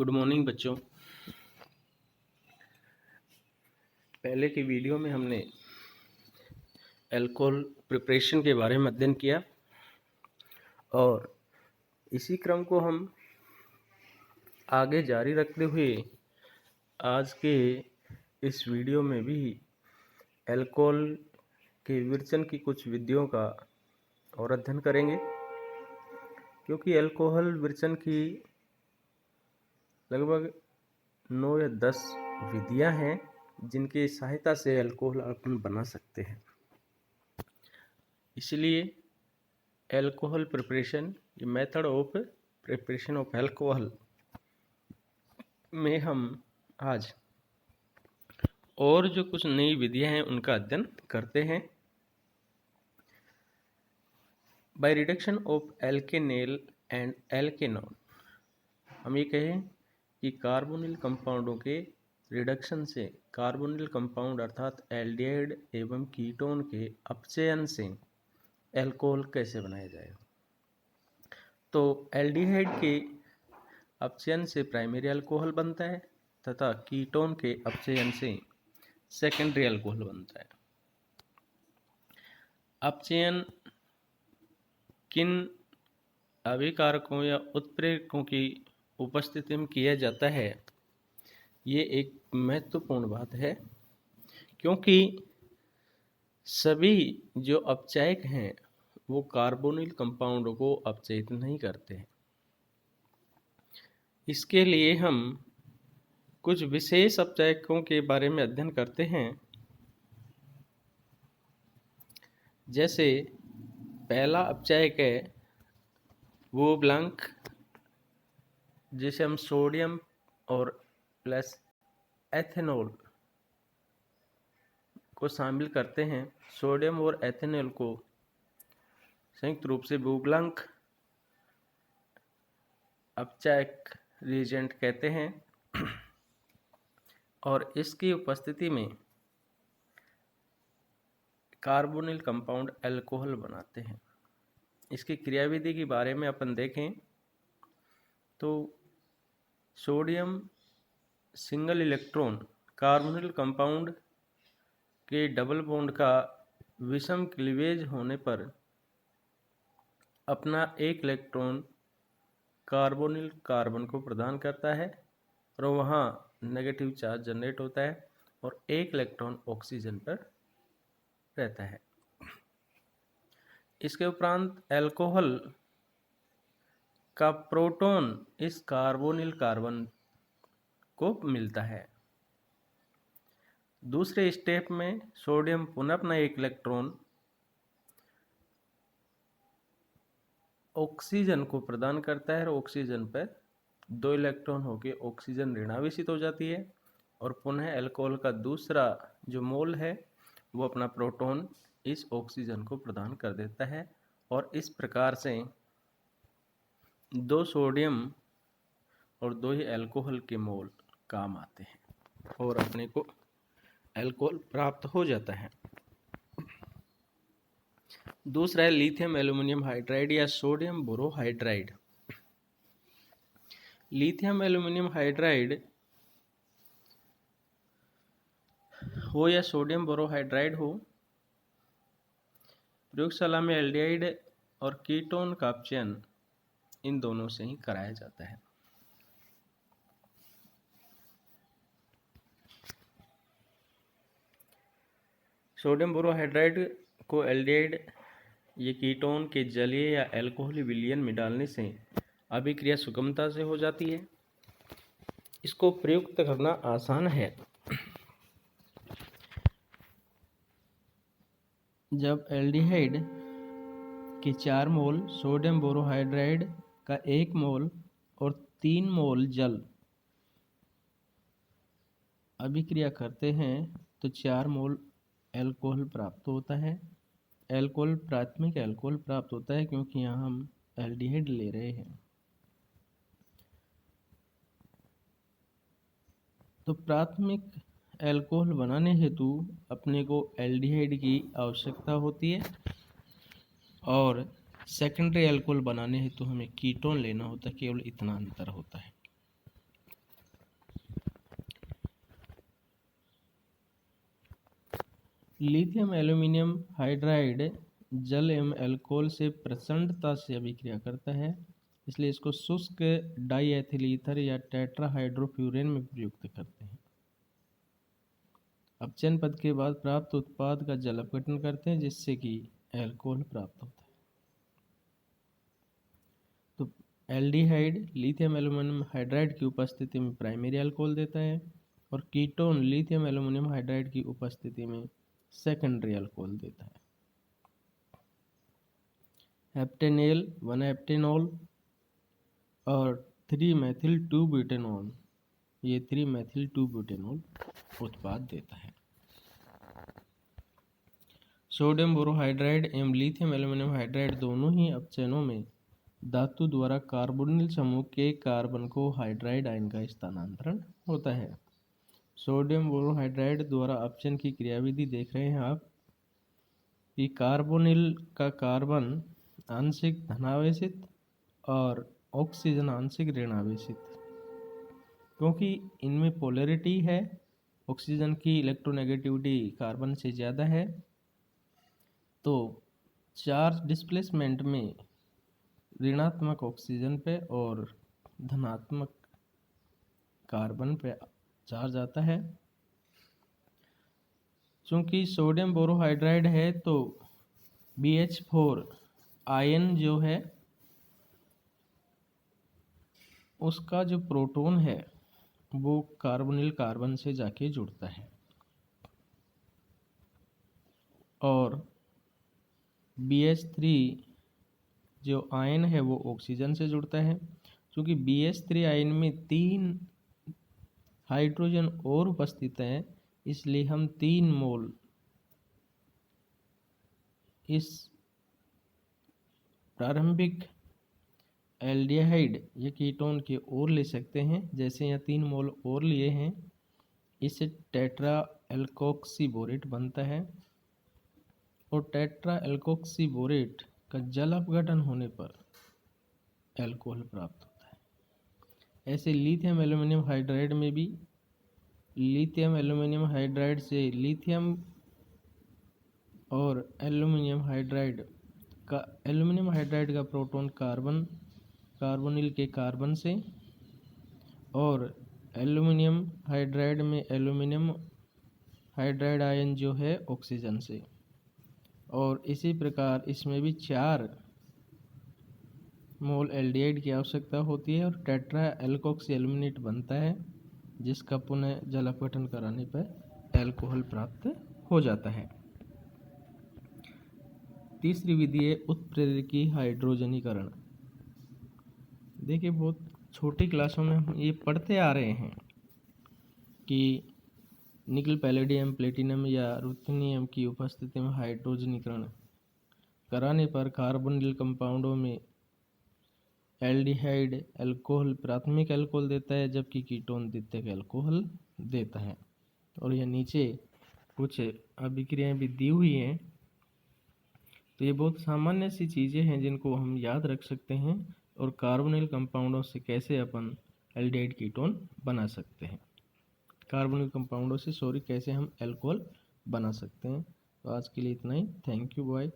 Good morning बच्चों। पहले की वीडियो में हमने अल्कोहल प्रिपरेशन के बारे में अध्ययन किया और इसी क्रम को हम आगे जारी रखते हुए आज के इस वीडियो में भी अल्कोहल के विरचन की कुछ विधियों का और अध्ययन करेंगे, क्योंकि अल्कोहल विरचन की लगभग 9 या 10 विधियां हैं जिनकी सहायता से अल्कोहल अपन बना सकते हैं। इसलिए अल्कोहल प्रिपरेशन, ये method of preparation of alcohol में हम आज और जो कुछ नई विधियां हैं उनका अध्ययन करते हैं। बाय रिडक्शन ऑफ एल्केनेल एंड एल्केनॉल, हम ये कहें कि कार्बोनिल कंपाउंडों के रिडक्शन से कार्बोनिल कंपाउंड अर्थात एल्डिहाइड एवं कीटोन के अपचयन से अल्कोहल कैसे बनाया जाए। तो एल्डिहाइड के अपचयन से प्राइमरी अल्कोहल बनता है तथा कीटोन के अपचयन से सेकेंडरी अल्कोहल बनता है। अपचयन किन अभिकारकों या उत्प्रेरकों की उपस्थिति में किया जाता है, ये एक महत्वपूर्ण बात है, क्योंकि सभी जो अपचायक हैं वो कार्बोनिल कंपाउंडों को अपचयित नहीं करते हैं। इसके लिए हम कुछ विशेष अपचायकों के बारे में अध्ययन करते हैं। जैसे पहला अपचायक है वो ब्लैंक, जिसे हम सोडियम और प्लस एथेनॉल को शामिल करते हैं। सोडियम और एथेनॉल को संयुक्त रूप से बुब्लांक अपचायक रिएजेंट कहते हैं और इसकी उपस्थिति में कार्बोनिल कंपाउंड अल्कोहल बनाते हैं। इसकी क्रियाविधि के बारे में अपन देखें तो sodium single electron carbonyl compound के डबल बॉन्ड का विषम क्लीवेज होने पर अपना एक इलेक्ट्रॉन कार्बोनिल कार्बन को प्रदान करता है और वहाँ नेगेटिव चार्ज जनरेट होता है और एक इलेक्ट्रॉन ऑक्सीजन पर रहता है। इसके उपरांत अल्कोहल का प्रोटॉन इस कार्बोनिल कार्बन को मिलता है। दूसरे स्टेप में सोडियम पुनः अपना एक इलेक्ट्रॉन ऑक्सीजन को प्रदान करता है और ऑक्सीजन पर 2 इलेक्ट्रॉन होकर ऑक्सीजन ऋणावेशित हो जाती है और पुनः अल्कोहल का दूसरा जो मोल है वो अपना प्रोटॉन इस ऑक्सीजन को प्रदान कर देता है और इस प्रकार से 2 सोडियम और 2 ही अल्कोहल के मोल काम आते हैं और अपने को अल्कोहल प्राप्त हो जाता है। दूसरा है लिथियम एल्यूमिनियम हाइड्राइड या sodium borohydride. Lithium aluminium hydride हो या सोडियम बोरोहाइड्राइड हो, प्रयोगशाला में एल्डिहाइड और कीटोन का अपचयन इन दोनों से ही कराया जाता है। सोडियम बोरोहाइड्राइड को एल्डिहाइड ये कीटोन के जलीय या अल्कोहली विलयन में डालने से अभिक्रिया सुगमता से हो जाती है। इसको प्रयुक्त करना आसान है। जब एल्डिहाइड के 4 मोल सोडियम बोरोहाइड्राइड का 1 मोल और 3 मोल जल अभिक्रिया करते हैं तो 4 मोल अल्कोहल प्राप्त होता है। अल्कोहल प्राथमिक अल्कोहल प्राप्त होता है क्योंकि यहाँ हम एल्डिहाइड ले रहे हैं। तो प्राथमिक अल्कोहल बनाने हेतु अपने को एल्डिहाइड की आवश्यकता होती है और सेकेंडरी अल्कोहल बनाने हेतु हमें कीटोन लेना होता है। केवल इतना अंतर होता है। लिथियम एल्यूमिनियम हाइड्राइड जल एवं अल्कोहल से प्रचंडता से अभिक्रिया करता है, इसलिए इसको शुष्क डाईएथिल ईथर या टेट्राहाइड्रोफ्यूरेन में प्रयुक्त करते हैं। अपचयन पद के बाद प्राप्त उत्पाद का जल अपघटन करते हैं, जिससे कि अल्कोहल प्राप्त होता है। तो एल्डिहाइड लिथियम एल्यूमिनियम हाइड्राइड की उपस्थिति में प्राइमरी अल्कोहल देता है, और कीटोन लिथियम एल्यूमिनियम हाइड्राइड की उपस्थिति में सेकेंडरी अल्कोहल देता है। हेप्टेनेल 1 हेप्टेनॉल और 3 मेथिल 2 ब्यूटेनॉल, ये 3 मेथिल 2 ब्यूटेनॉल उत्पाद देता है। सोडियम बोरोहाइड्राइड एवं लिथियम एल्यूमिनियम हाइड्राइड दोनों ही अपचयनों में धातु द्वारा कार्बोनिल समूह के कार्बन को हाइड्राइड आयन का स्थानांतरण होता है। सोडियम बोरोहाइड्राइड द्वारा अपचयन की क्रियाविधि देख रहे हैं आप कि कार्बोनिल का कार्बन आंशिक धनावेशित और ऑक्सीजन आंशिक ऋणावेशित, क्योंकि इनमें पोलैरिटी है, ऑक्सीजन की इलेक्ट्रोनेगेटिविटी कार्बन से ज़्यादा है, तो चार्ज डिस्प्लेसमेंट में ऋणात्मक ऑक्सीजन पे और धनात्मक कार्बन पे चार्ज आता है। चूँकि सोडियम बोरोहाइड्राइड है तो BH4 आयन जो है उसका जो प्रोटॉन है वो कार्बोनिल कार्बन से जाके जुड़ता है, और BH3 जो आयन है वो ऑक्सीजन से जुड़ता है। क्योंकि BH3 आयन में 3 हाइड्रोजन और उपस्थित हैं, इसलिए हम 3 मोल इस प्रारंभिक एल्डिहाइड या कीटोन के और ले सकते हैं। जैसे यहाँ 3 मोल और लिए हैं, इससे टेट्रा एल्कोक्सीबोरेट बनता है, और टेट्रा एल्कोक्सीबोरेट का जल अपघटन होने पर अल्कोहल प्राप्त होता है। ऐसे लिथियम एल्यूमिनियम हाइड्राइड में भी लिथियम एल्यूमिनियम हाइड्राइड से लिथियम और एल्यूमिनियम हाइड्राइड का प्रोटॉन कार्बोनिल के कार्बन से, और एल्यूमिनियम हाइड्राइड में एल्यूमिनियम हाइड्राइड आयन जो है ऑक्सीजन से, और इसी प्रकार इसमें भी 4 मोल एल्डिहाइड की आवश्यकता होती है, और टेट्रा एल्कोक्सी एल्यूमिनेट बनता है, जिसका पुनः जल अपघटन कराने पर अल्कोहल प्राप्त हो जाता है। तीसरी विधि है उत्प्रेरकी हाइड्रोजनीकरण। देखिए, बहुत छोटी क्लासों में हम ये पढ़ते आ रहे हैं कि निकल पैलेडियम प्लेटिनम या रुथेनियम की उपस्थिति में हाइड्रोजनीकरण कराने पर कार्बोनिल कंपाउंडों में एल्डिहाइड अल्कोहल प्राथमिक अल्कोहल देता है, जबकि कीटोन द्वितीयक अल्कोहल देता है। और यह नीचे कुछ अभिक्रियाएं भी दी हुई हैं। तो ये बहुत सामान्य सी चीज़ें हैं जिनको हम याद रख सकते हैं, और कार्बोनिल कंपाउंडों से कैसे अपन एल्डिहाइड कीटोन बना सकते हैं, कार्बोनिल कंपाउंडों से कैसे हम अल्कोहल बना सकते हैं। तो आज के लिए इतना ही। Thank you, bye.